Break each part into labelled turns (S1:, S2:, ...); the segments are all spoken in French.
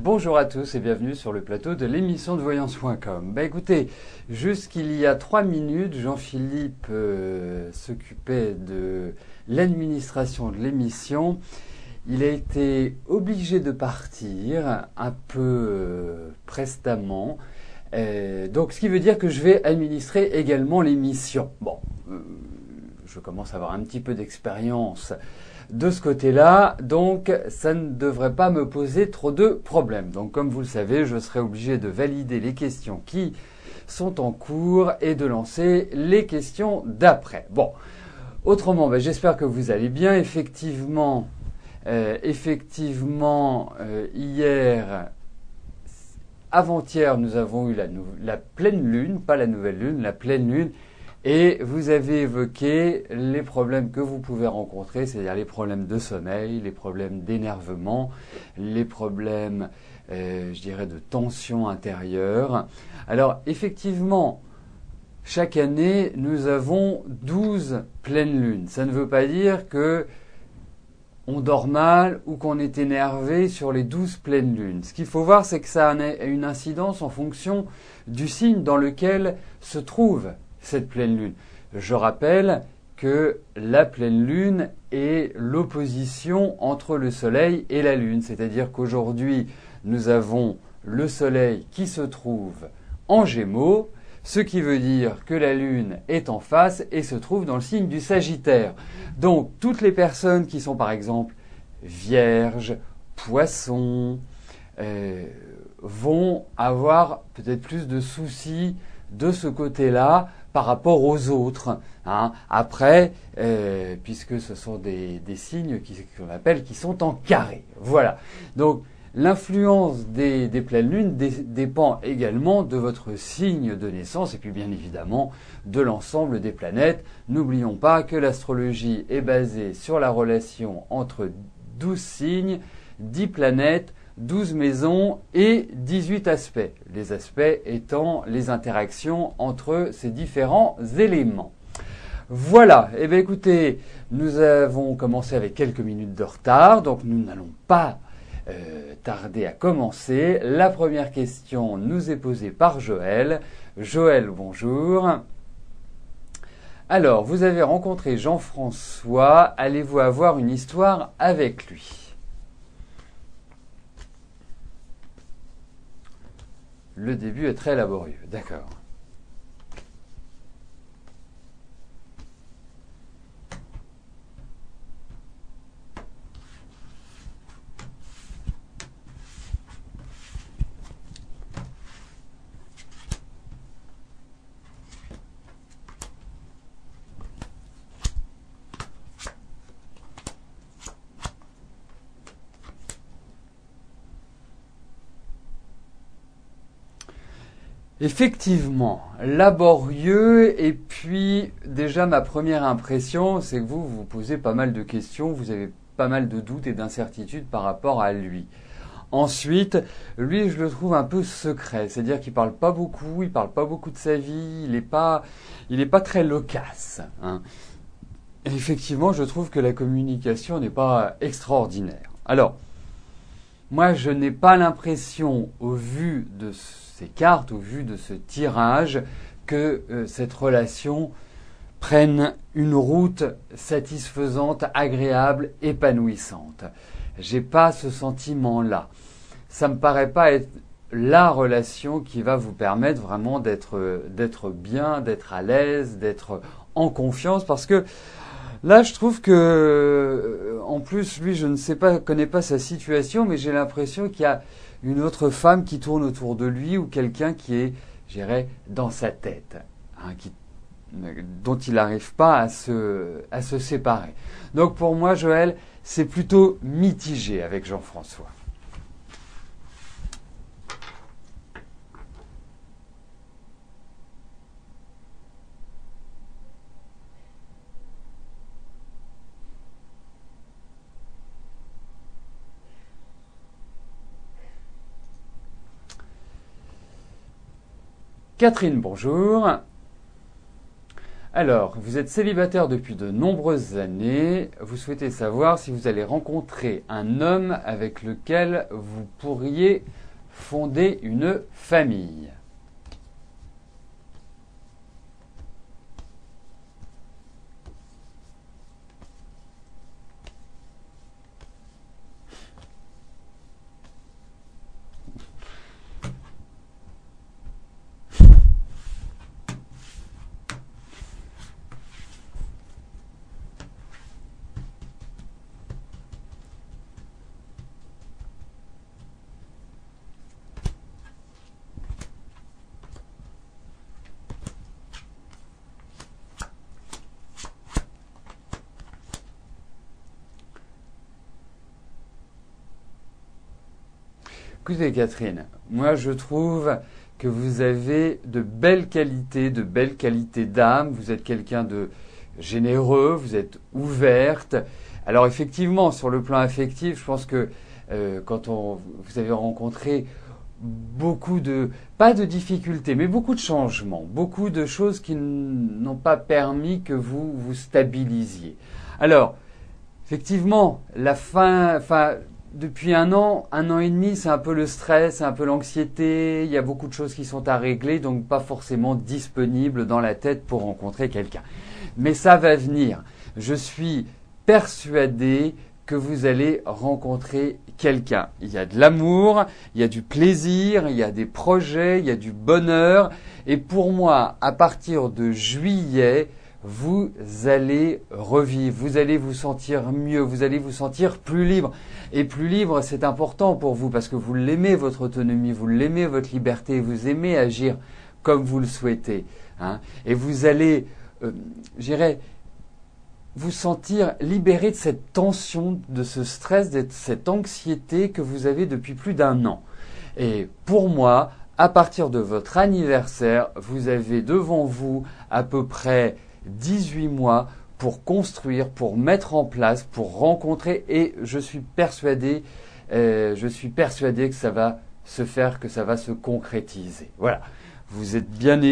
S1: Bonjour à tous et bienvenue sur le plateau de l'émission de voyance.com. Écoutez, jusqu'il y a 3 minutes, Jean-Philippe s'occupait de l'administration de l'émission. Il a été obligé de partir un peu prestamment. Donc ce qui veut dire que je vais administrer également l'émission. Je commence à avoir un petit peu d'expérience de ce côté-là, donc ça ne devrait pas me poser trop de problèmes. Donc comme vous le savez, je serai obligé de valider les questions qui sont en cours et de lancer les questions d'après. Autrement, j'espère que vous allez bien. Effectivement, hier, avant-hier, nous avons eu la pleine lune, pas la nouvelle lune, la pleine lune. Et vous avez évoqué les problèmes que vous pouvez rencontrer, c'est-à-dire les problèmes de sommeil, les problèmes d'énervement, les problèmes, de tension intérieure. Alors, effectivement, chaque année, nous avons 12 pleines lunes. Ça ne veut pas dire que on dort mal ou qu'on est énervé sur les 12 pleines lunes. Ce qu'il faut voir, c'est que ça a une incidence en fonction du signe dans lequel se trouve cette pleine lune. Je rappelle que la pleine lune est l'opposition entre le soleil et la lune. C'est-à-dire qu'aujourd'hui, nous avons le soleil qui se trouve en Gémeaux, ce qui veut dire que la lune est en face et se trouve dans le signe du Sagittaire. Donc, toutes les personnes qui sont par exemple vierges, poissons, vont avoir peut-être plus de soucis de ce côté-là par rapport aux autres. Après, puisque ce sont des signes qu'on appelle qui sont en carré. Voilà. Donc, l'influence des pleines lunes dépend également de votre signe de naissance et puis bien évidemment de l'ensemble des planètes. N'oublions pas que l'astrologie est basée sur la relation entre 12 signes, 10 planètes, 12 maisons et 18 aspects. Les aspects étant les interactions entre ces différents éléments. Voilà, écoutez, nous avons commencé avec quelques minutes de retard, donc nous n'allons pas tarder à commencer. La première question nous est posée par Joël. Joël, bonjour. Alors, vous avez rencontré Jean-François, allez-vous avoir une histoire avec lui ? Le début est très laborieux, d'accord. Effectivement, laborieux, et puis déjà ma première impression, c'est que vous vous posez pas mal de questions, vous avez pas mal de doutes et d'incertitudes par rapport à lui. Ensuite, lui, je le trouve un peu secret, c'est-à-dire qu'il parle pas beaucoup de sa vie, il est pas très loquace. Effectivement, je trouve que la communication n'est pas extraordinaire. Alors, moi, je n'ai pas l'impression, au vu de ces cartes, au vu de ce tirage, que cette relation prenne une route satisfaisante, agréable, épanouissante. J'ai pas ce sentiment-là. Ça me paraît pas être la relation qui va vous permettre vraiment d'être bien, d'être à l'aise, d'être en confiance, parce que là, je trouve que, en plus, lui, je ne sais pas, connais pas sa situation, mais j'ai l'impression qu'il y a une autre femme qui tourne autour de lui ou quelqu'un qui est, je dirais, dans sa tête, dont il n'arrive pas à se séparer. Donc pour moi, Joël, c'est plutôt mitigé avec Jean-François. Catherine, bonjour. Alors, vous êtes célibataire depuis de nombreuses années. Vous souhaitez savoir si vous allez rencontrer un homme avec lequel vous pourriez fonder une famille. Écoutez Catherine, moi je trouve que vous avez de belles qualités d'âme, vous êtes quelqu'un de généreux, vous êtes ouverte. Alors effectivement, sur le plan affectif, je pense que vous avez rencontré pas de difficultés, mais beaucoup de changements, beaucoup de choses qui n'ont pas permis que vous vous stabilisiez. Alors, effectivement, depuis un an et demi, c'est un peu le stress, c'est un peu l'anxiété, il y a beaucoup de choses qui sont à régler, donc pas forcément disponible dans la tête pour rencontrer quelqu'un. Mais ça va venir. Je suis persuadé que vous allez rencontrer quelqu'un. Il y a de l'amour, il y a du plaisir, il y a des projets, il y a du bonheur. Et pour moi, à partir de juillet, vous allez revivre, vous allez vous sentir mieux, vous allez vous sentir plus libre. Et plus libre, c'est important pour vous parce que vous l'aimez, votre autonomie, vous l'aimez, votre liberté, vous aimez agir comme vous le souhaitez. Hein. Et vous allez, vous sentir libéré de cette tension, de ce stress, de cette anxiété que vous avez depuis plus d'un an. Et pour moi, à partir de votre anniversaire, vous avez devant vous à peu près 18 mois pour construire, pour mettre en place, pour rencontrer, et je suis persuadé que ça va se faire, que ça va se concrétiser. Voilà. Vous êtes bien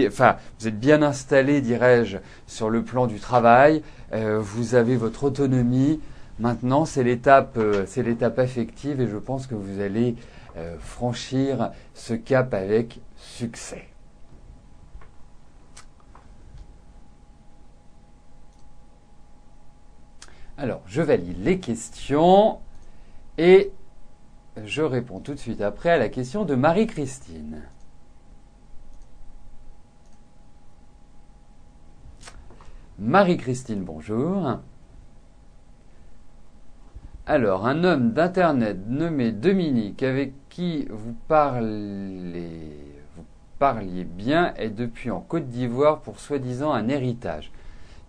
S1: installé, dirais-je, sur le plan du travail. Vous avez votre autonomie. Maintenant, c'est l'étape affective, et je pense que vous allez franchir ce cap avec succès. Alors, je valide les questions et je réponds tout de suite après à la question de Marie-Christine. Marie-Christine, bonjour. Alors, un homme d'Internet nommé Dominique, avec qui vous parliez bien, est depuis en Côte d'Ivoire pour soi-disant un héritage.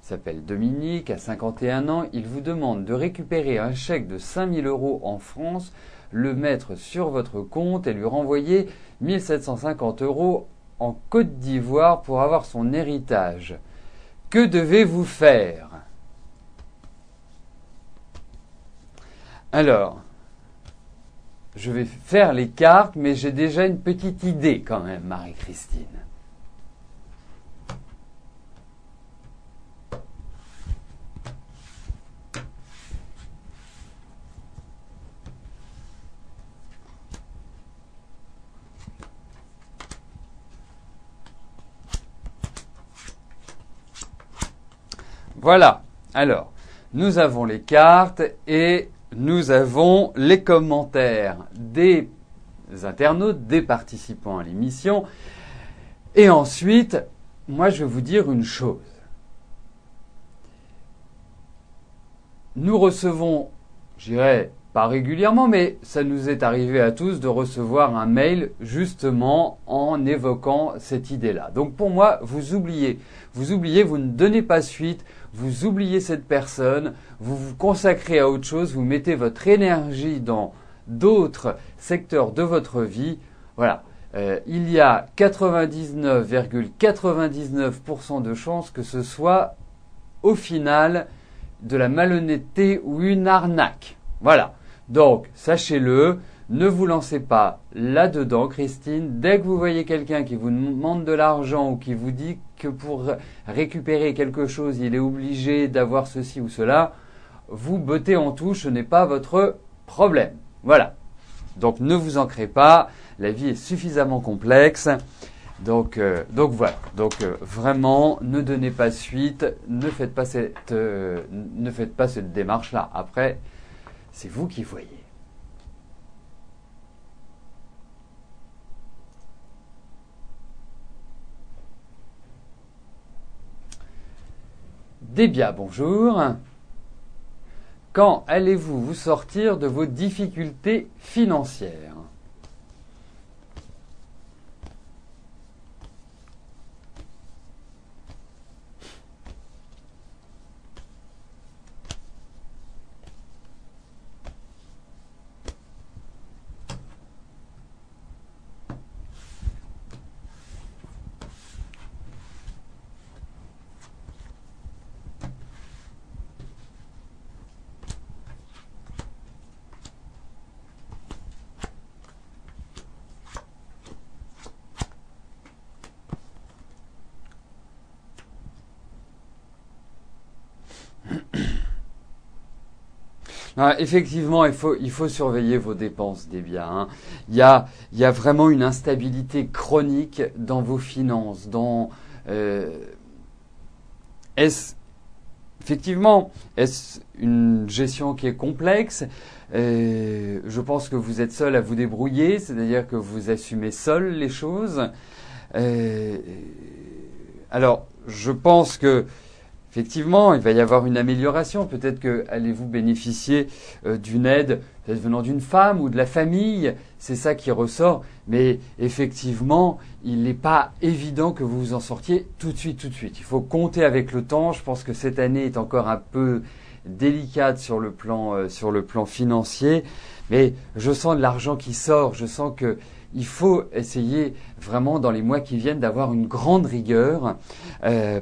S1: Il s'appelle Dominique, a 51 ans. Il vous demande de récupérer un chèque de 5 000 € en France, le mettre sur votre compte et lui renvoyer 1 750 € en Côte d'Ivoire pour avoir son héritage. Que devez-vous faire? Alors, je vais faire les cartes, mais j'ai déjà une petite idée quand même, Marie-Christine. Voilà. Alors, nous avons les cartes et nous avons les commentaires des internautes, des participants à l'émission. Et ensuite, moi, je vais vous dire une chose. Nous recevons, je dirais, pas régulièrement, mais ça nous est arrivé à tous de recevoir un mail justement en évoquant cette idée-là. Donc pour moi, vous oubliez, vous ne donnez pas suite, vous oubliez cette personne, vous vous consacrez à autre chose, vous mettez votre énergie dans d'autres secteurs de votre vie. Voilà. Il y a 99,99% de chances que ce soit au final de la malhonnêteté ou une arnaque. Voilà. Donc, sachez-le, ne vous lancez pas là-dedans, Christine. Dès que vous voyez quelqu'un qui vous demande de l'argent ou qui vous dit que pour récupérer quelque chose, il est obligé d'avoir ceci ou cela, vous bottez en touche, ce n'est pas votre problème. Voilà. Donc ne vous en créez pas, la vie est suffisamment complexe. Donc voilà. Donc vraiment, ne donnez pas suite, ne faites pas cette démarche-là. Après, c'est vous qui voyez. Débia, bonjour. Quand allez-vous vous sortir de vos difficultés financières ? Ah, effectivement, il faut surveiller vos dépenses des biens. Hein. Il y a vraiment une instabilité chronique dans vos finances. Effectivement, est-ce une gestion qui est complexe? Je pense que vous êtes seul à vous débrouiller, c'est-à-dire que vous assumez seul les choses. Alors, je pense que effectivement, il va y avoir une amélioration. Peut-être que allez-vous bénéficier d'une aide, peut-être venant d'une femme ou de la famille. C'est ça qui ressort. Mais effectivement, il n'est pas évident que vous vous en sortiez tout de suite, tout de suite. Il faut compter avec le temps. Je pense que cette année est encore un peu délicate sur le plan financier. Mais je sens de l'argent qui sort. Je sens que il faut essayer vraiment dans les mois qui viennent d'avoir une grande rigueur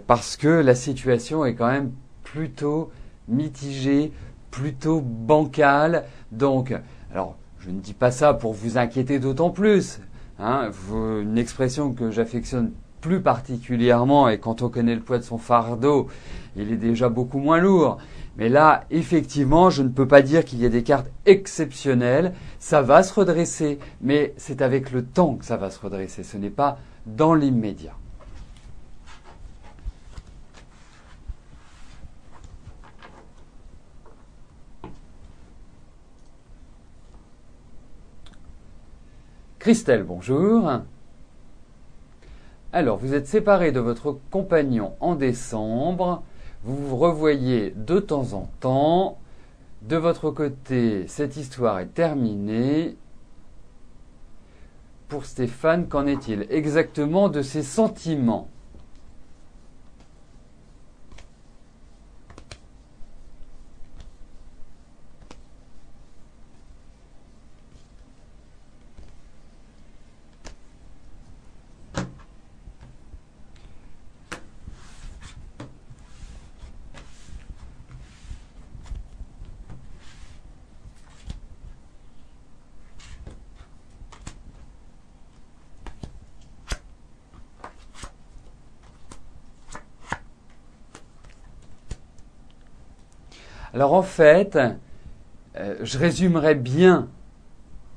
S1: parce que la situation est quand même plutôt mitigée, plutôt bancale. Donc, alors, je ne dis pas ça pour vous inquiéter d'autant plus. Hein, une expression que j'affectionne plus particulièrement, et quand on connaît le poids de son fardeau, il est déjà beaucoup moins lourd. Mais là, effectivement, je ne peux pas dire qu'il y ait des cartes exceptionnelles. Ça va se redresser, mais c'est avec le temps que ça va se redresser. Ce n'est pas dans l'immédiat. Christelle, bonjour. Alors, vous êtes séparé de votre compagnon en décembre. Vous vous revoyez de temps en temps. De votre côté, cette histoire est terminée. Pour Stéphane, qu'en est-il exactement de ses sentiments ? Alors en fait, je résumerais bien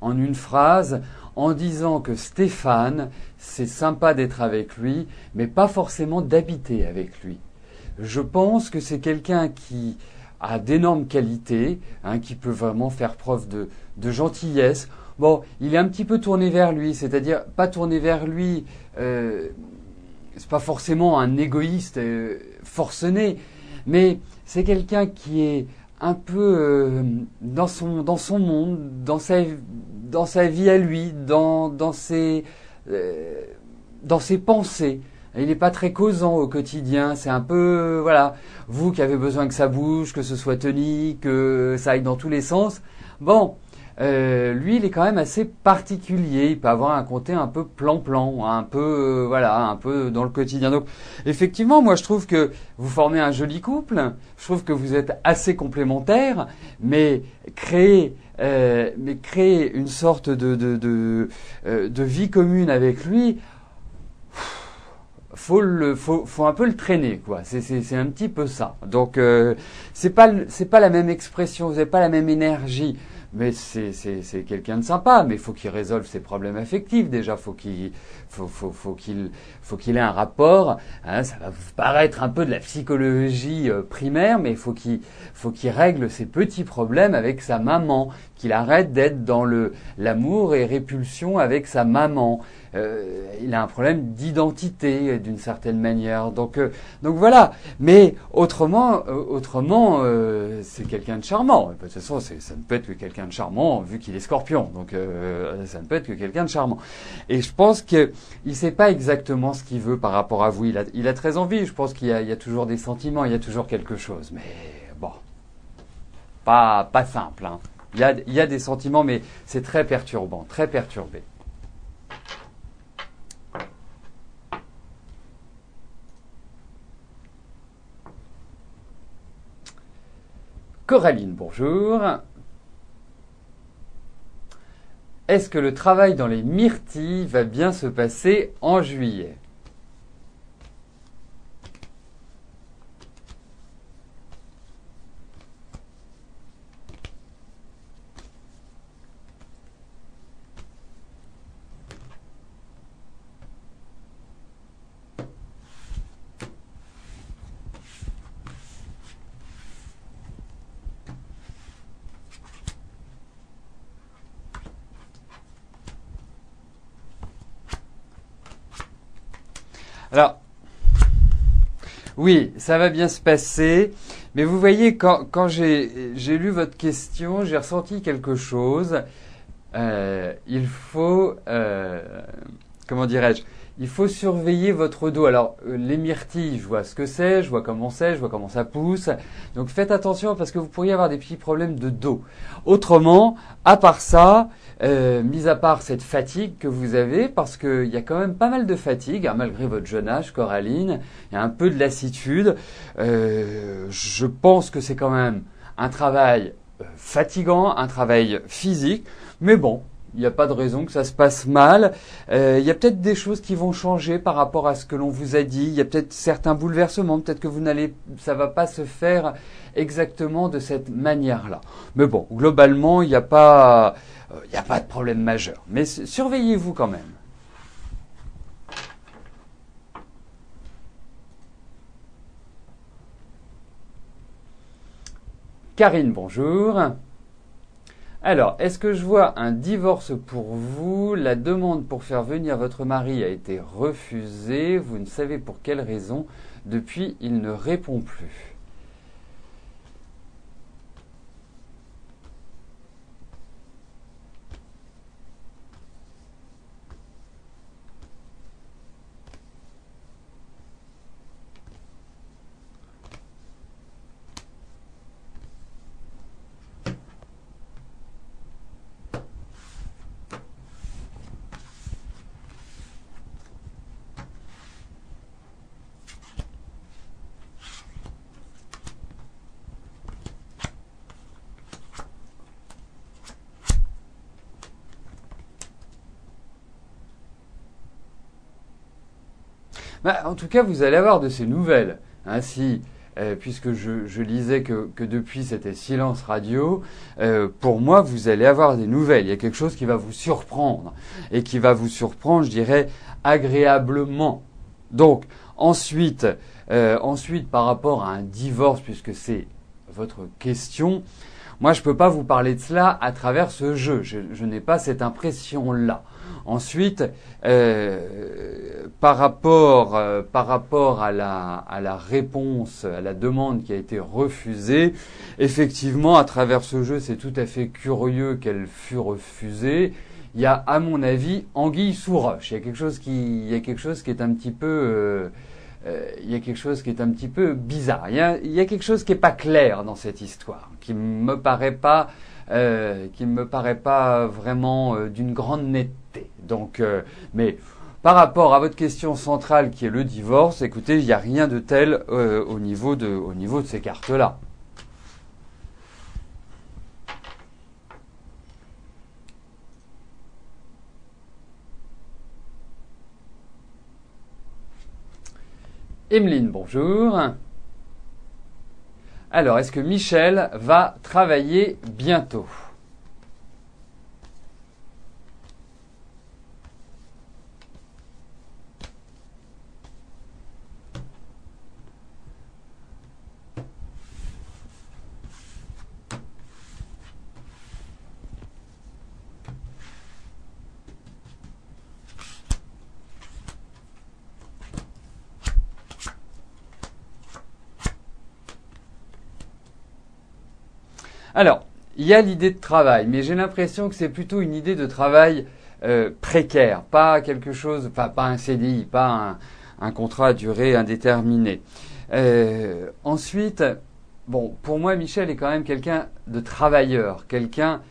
S1: en une phrase en disant que Stéphane, c'est sympa d'être avec lui, mais pas forcément d'habiter avec lui. Je pense que c'est quelqu'un qui a d'énormes qualités, hein, qui peut vraiment faire preuve de gentillesse. Bon, il est un petit peu tourné vers lui, c'est-à-dire pas tourné vers lui, c'est pas forcément un égoïste forcené, mais c'est quelqu'un qui est un peu dans son monde, dans sa vie à lui, dans ses pensées. Il n'est pas très causant au quotidien. C'est un peu, voilà, vous qui avez besoin que ça bouge, que ce soit tonique, que ça aille dans tous les sens. Bon, lui, il est quand même assez particulier. Il peut avoir un côté un peu plan-plan, un peu voilà, un peu dans le quotidien. Donc, effectivement, moi, je trouve que vous formez un joli couple. Je trouve que vous êtes assez complémentaires, mais créer une sorte de vie commune avec lui. Faut un peu le traîner, quoi. C'est un petit peu ça. Donc c'est pas la même expression, vous n'avez pas la même énergie, mais c'est quelqu'un de sympa. Mais il faut qu'il résolve ses problèmes affectifs déjà. Faut qu'il ait un rapport. Hein, ça va vous paraître un peu de la psychologie primaire, mais faut qu'il règle ses petits problèmes avec sa maman, qu'il arrête d'être dans l'amour et répulsion avec sa maman. Il a un problème d'identité d'une certaine manière. Donc voilà. Mais autrement, c'est quelqu'un de charmant. De toute façon, ça ne peut être que quelqu'un de charmant vu qu'il est Scorpion. Donc ça ne peut être que quelqu'un de charmant. Et je pense qu'il sait pas exactement ce qu'il veut par rapport à vous. Il a très envie. Je pense qu'il y a toujours des sentiments, il y a toujours quelque chose. Mais bon, pas simple. Hein. Il y a des sentiments, mais c'est très perturbant, très perturbé. Coraline, bonjour. Est-ce que le travail dans les myrtilles va bien se passer en juillet ? Alors, oui, ça va bien se passer, mais vous voyez, quand j'ai lu votre question, j'ai ressenti quelque chose. Il faut, comment dirais-je, il faut surveiller votre dos. Alors, les myrtilles, je vois ce que c'est, je vois comment ça pousse. Donc, faites attention parce que vous pourriez avoir des petits problèmes de dos. Autrement, à part ça, mis à part cette fatigue que vous avez, parce qu'il y a quand même pas mal de fatigue, hein, malgré votre jeune âge, Coraline, il y a un peu de lassitude. Je pense que c'est quand même un travail fatigant, un travail physique, mais bon, il n'y a pas de raison que ça se passe mal. Il y a peut-être des choses qui vont changer par rapport à ce que l'on vous a dit. Il y a peut-être certains bouleversements. Peut-être que ça va pas se faire exactement de cette manière-là. Mais bon, globalement, il n'y a pas de problème majeur. Mais surveillez-vous quand même. Karine, bonjour. Alors, est-ce que je vois un divorce pour vous? La demande pour faire venir votre mari a été refusée. Vous ne savez pour quelle raison. Depuis, il ne répond plus. Bah, en tout cas, vous allez avoir de ces nouvelles. Hein, puisque je lisais que depuis c'était silence radio, pour moi, vous allez avoir des nouvelles. Il y a quelque chose qui va vous surprendre. Et qui va vous surprendre, je dirais, agréablement. Donc, ensuite, par rapport à un divorce, puisque c'est votre question, moi, je ne peux pas vous parler de cela à travers ce jeu. Je n'ai pas cette impression-là. Ensuite, par rapport à la réponse, à la demande qui a été refusée, effectivement, à travers ce jeu, c'est tout à fait curieux qu'elle fût refusée. Il y a, à mon avis, anguille sous roche. Il y a quelque chose qui est un petit peu, il y a quelque chose qui est un petit peu bizarre. Il y a quelque chose qui est pas clair dans cette histoire, qui me paraît pas qui ne me paraît pas vraiment d'une grande netteté. Donc, mais par rapport à votre question centrale qui est le divorce, écoutez, il n'y a rien de tel au niveau de ces cartes-là. Emeline, bonjour. Alors, est-ce que Michel va travailler bientôt ? Alors, il y a l'idée de travail, mais j'ai l'impression que c'est plutôt une idée de travail précaire, pas quelque chose, pas un CDI, pas un contrat à durée indéterminée. Ensuite, bon, pour moi, Michel est quand même quelqu'un de travailleur, quelqu'un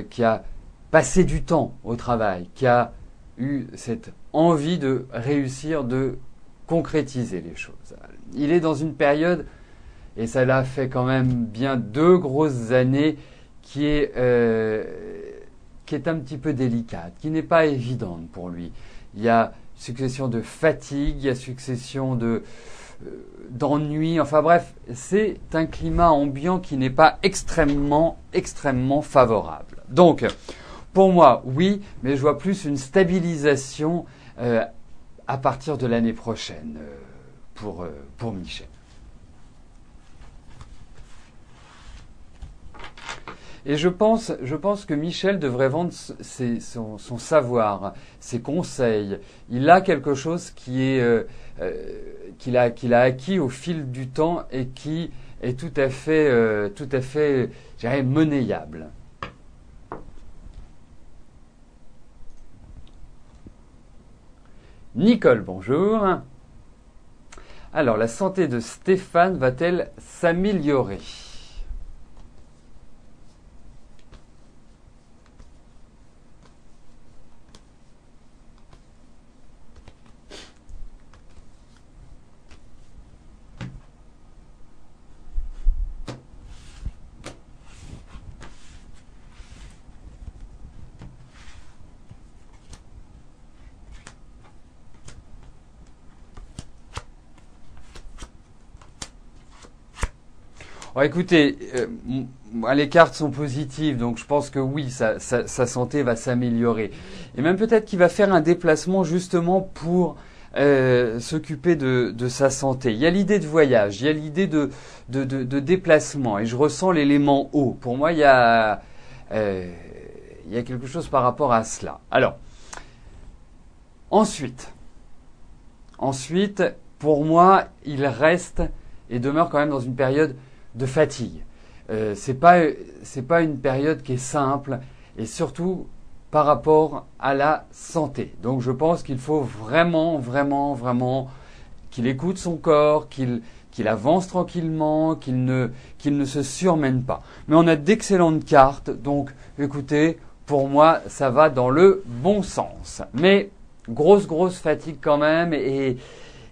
S1: qui a passé du temps au travail, qui a eu cette envie de réussir, de concrétiser les choses. Il est dans une période, et ça l'a fait quand même bien 2 grosses années, qui est un petit peu délicate, qui n'est pas évidente pour lui. Il y a succession de fatigue, il y a succession d'ennui, enfin bref, c'est un climat ambiant qui n'est pas extrêmement favorable. Donc, pour moi, oui, mais je vois plus une stabilisation à partir de l'année prochaine pour Michel. Et je pense que Michel devrait vendre son savoir, ses conseils. Il a quelque chose qui est qu'il a acquis au fil du temps et qui est tout à fait, je dirais, monnayable. Nicole, bonjour. Alors, la santé de Stéphane va-t-elle s'améliorer ? Bon, écoutez, les cartes sont positives, donc je pense que oui, sa santé va s'améliorer. Et même peut-être qu'il va faire un déplacement justement pour s'occuper de sa santé. Il y a l'idée de voyage, il y a l'idée de déplacement, et je ressens l'élément eau. Pour moi, il y a quelque chose par rapport à cela. Alors, ensuite, pour moi, il reste et demeure quand même dans une période de fatigue. C'est pas une période qui est simple, et surtout par rapport à la santé. Donc je pense qu'il faut vraiment qu'il écoute son corps, qu'il avance tranquillement, qu'il ne se surmène pas. Mais on a d'excellentes cartes, donc écoutez, pour moi ça va dans le bon sens. Mais grosse fatigue quand même, et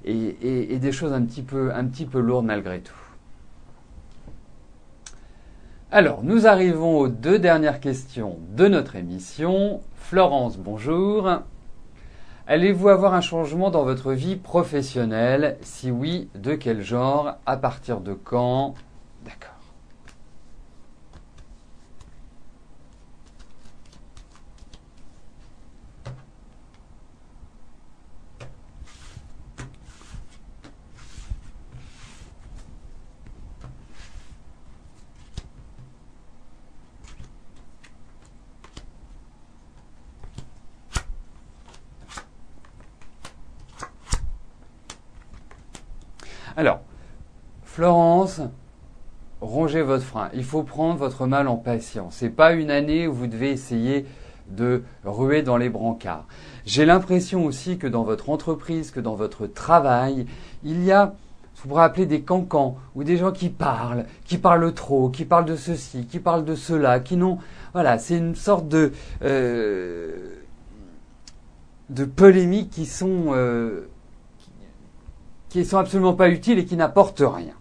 S1: des choses un petit peu lourdes malgré tout. Alors, nous arrivons aux 2 dernières questions de notre émission. Florence, bonjour. Allez-vous avoir un changement dans votre vie professionnelle ? Si oui, de quel genre ? À partir de quand ? D'accord. Alors, Florence, rongez votre frein. Il faut prendre votre mal en patience. C'est pas une année où vous devez essayer de ruer dans les brancards. J'ai l'impression aussi que dans votre entreprise, que dans votre travail, il y a ce qu'on pourrait appeler des cancans, ou des gens qui parlent trop, qui parlent de ceci, qui parlent de cela, qui n'ont... Voilà, c'est une sorte de polémiques qui sont absolument pas utiles et qui n'apportent rien.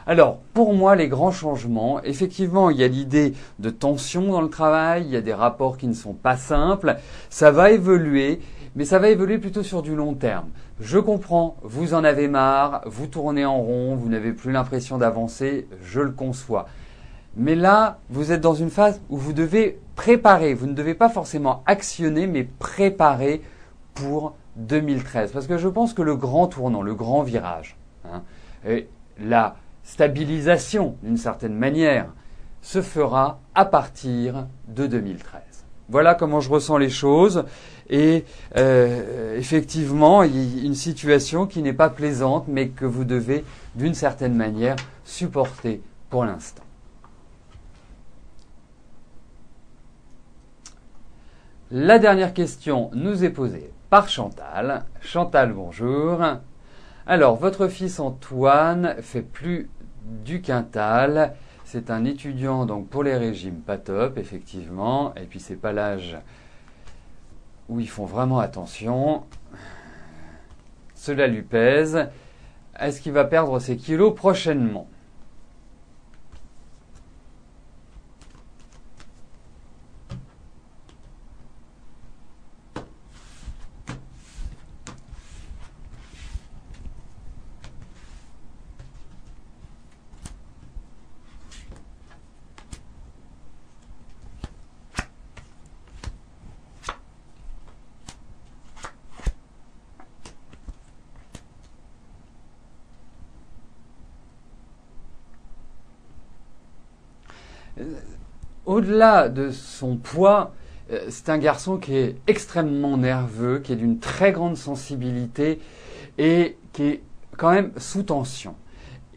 S1: Alors, pour moi, les grands changements, effectivement, il y a l'idée de tension dans le travail, il y a des rapports qui ne sont pas simples, ça va évoluer, mais ça va évoluer plutôt sur du long terme. Je comprends, vous en avez marre, vous tournez en rond, vous n'avez plus l'impression d'avancer, je le conçois. Mais là, vous êtes dans une phase où vous devez préparer, vous ne devez pas forcément actionner, mais préparer pour 2013. Parce que je pense que le grand tournant, le grand virage, et la stabilisation d'une certaine manière, se fera à partir de 2013. Voilà comment je ressens les choses. Et effectivement, il y a une situation qui n'est pas plaisante, mais que vous devez, d'une certaine manière, supporter pour l'instant. La dernière question nous est posée par Chantal. Chantal, bonjour. Alors, votre fils Antoine fait plus du quintal. C'est un étudiant donc pour les régimes pas top, effectivement. Et puis, c'est pas l'âge où ils font vraiment attention. Cela lui pèse. Est-ce qu'il va perdre ses kilos prochainement ? Au-delà de son poids, c'est un garçon qui est extrêmement nerveux, qui est d'une très grande sensibilité et qui est quand même sous tension.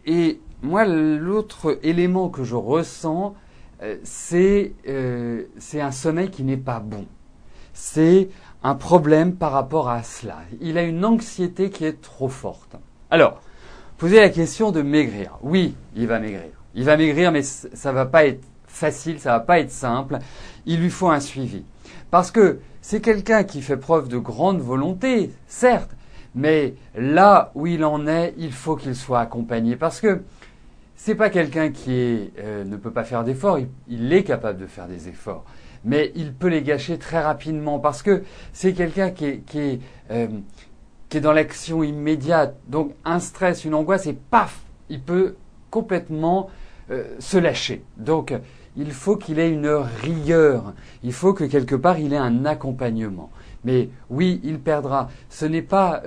S1: Et moi, l'autre élément que je ressens, c'est un sommeil qui n'est pas bon. C'est un problème par rapport à cela. Il a une anxiété qui est trop forte. Alors, posez la question de maigrir. Oui, il va maigrir. Il va maigrir, mais ça va pas être facile, ça va pas être simple. Il lui faut un suivi. Parce que c'est quelqu'un qui fait preuve de grande volonté, certes, mais là où il en est, il faut qu'il soit accompagné. Parce que c'est pas quelqu'un qui ne peut pas faire d'efforts, il est capable de faire des efforts. Mais il peut les gâcher très rapidement parce que c'est quelqu'un qui est dans l'action immédiate. Donc un stress, une angoisse et paf, il peut complètement se lâcher. Donc il faut qu'il ait une rigueur. Il faut que quelque part il ait un accompagnement. Mais oui, il perdra. Ce n'est pas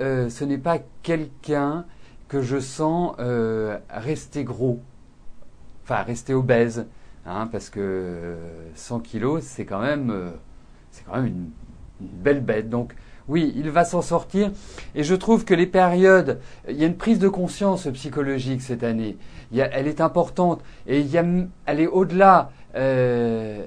S1: quelqu'un que je sens rester gros, enfin rester obèse, parce que 100 kilos c'est quand même une belle bête. Donc oui, il va s'en sortir. Et je trouve que les périodes, il y a une prise de conscience psychologique cette année. Elle est importante et elle est au-delà de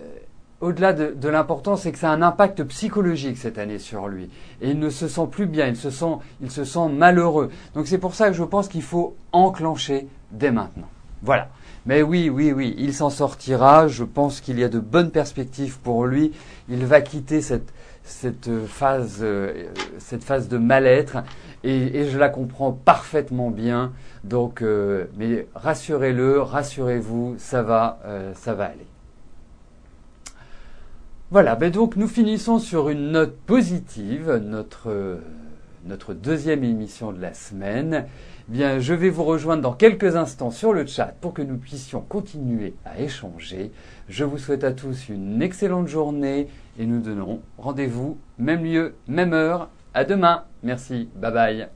S1: l'importance, c'est que ça a un impact psychologique cette année sur lui. Et il ne se sent plus bien, il se sent malheureux. Donc c'est pour ça que je pense qu'il faut enclencher dès maintenant. Voilà. Mais oui, il s'en sortira. Je pense qu'il y a de bonnes perspectives pour lui. Il va quitter cette phase de mal-être et je la comprends parfaitement bien. Donc, mais rassurez-le, rassurez-vous, ça va aller. Voilà, donc nous finissons sur une note positive, notre deuxième émission de la semaine. Bien, je vais vous rejoindre dans quelques instants sur le chat pour que nous puissions continuer à échanger. Je vous souhaite à tous une excellente journée et nous donnerons rendez-vous, même lieu, même heure. À demain. Merci. Bye bye.